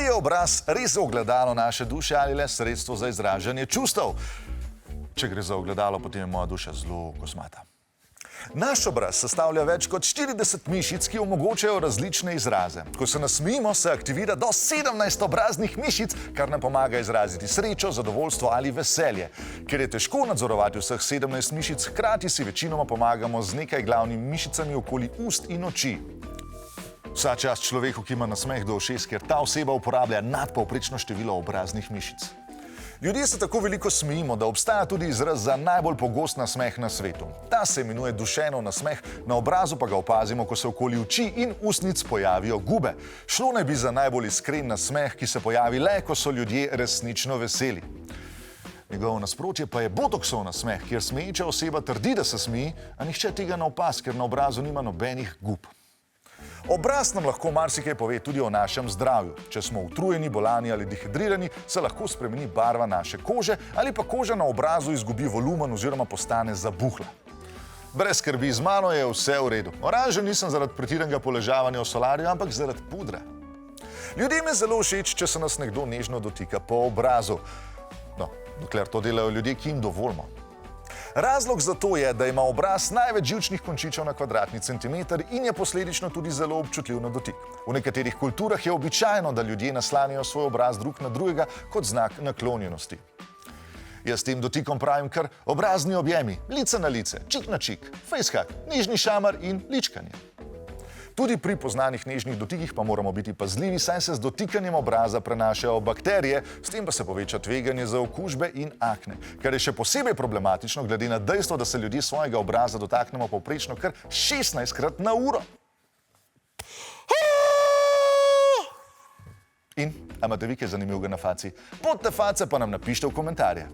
Ali je obraz res ogledalo naše duše ali le sredstvo za izražanje čustev? Če gre za ogledalo, potem je moja duša zelo kosmata. Naš obraz sestavlja več kot 40 mišic, ki omogočajo različne izraze. Ko se nasmejimo, se aktivira do 17 obraznih mišic, kar nam pomaga izraziti srečo, zadovoljstvo ali veselje. Ker je težko nadzorovati vseh 17 mišic, hkrati si večinoma pomagamo z nekaj glavnimi mišicami okoli ust in oči. Vsa čast človeku, ki ima nasmeh do ušes, ker ta oseba uporablja nadpovprečno število obraznih mišic. Ljudje se tako veliko smejimo, da obstaja tudi izraz za najbolj pogost nasmeh na svetu. Ta se imenuje dušenov nasmeh, na obrazu pa ga opazimo, ko se okoli oči in ustnic pojavijo gube. Šlo naj bi za najbolj iskren nasmeh, ki se pojavi le, ko so ljudje resnično veseli. Njegovo nasprotje pa je botoksov nasmeh, kjer smeječa oseba trdi, da se smeji, a nihče tega ne opaz, ker na obrazu nima nobenih gub. Obraz nam lahko marsikaj pove tudi o našem zdravju. Če smo utrujeni, bolani ali dehidrirani, se lahko spremeni barva naše kože ali pa koža na obrazu izgubi volumen oziroma postane zabuhla. Brez skrbi, z mano je vse v redu. Oranžen nisem zaradi pretiranega poležavanja v solariju, ampak zaradi pudra. Ljudem je zelo všeč, če se nas nekdo nežno dotika po obrazu. No, dokler to delajo ljudje, ki jim dovolimo. Razlog za to je, da ima obraz največ živčnih končičev na kvadratni centimeter in je posledično tudi zelo občutljiv na dotik. V nekaterih kulturah je običajno, da ljudje naslanjajo svoj obraz drug na drugega kot znak naklonjenosti. Jaz tem dotikom pravim kar obrazni objemi, lice na lice, čik na čik, fejskak, nežni šamar in ličkanje. Tudi pri poznanih nežnih dotikih pa moramo biti pazljivi, saj se z dotikanjem obraza prenašajo bakterije, s tem pa se poveča tveganje za okužbe in akne, kar je še posebej problematično glede na dejstvo, da se ljudje svojega obraza dotaknemo povprečno kar 16krat na uro. In, a imate vi kaj zanimivega na faci? Pod te face pa nam napište v komentarje.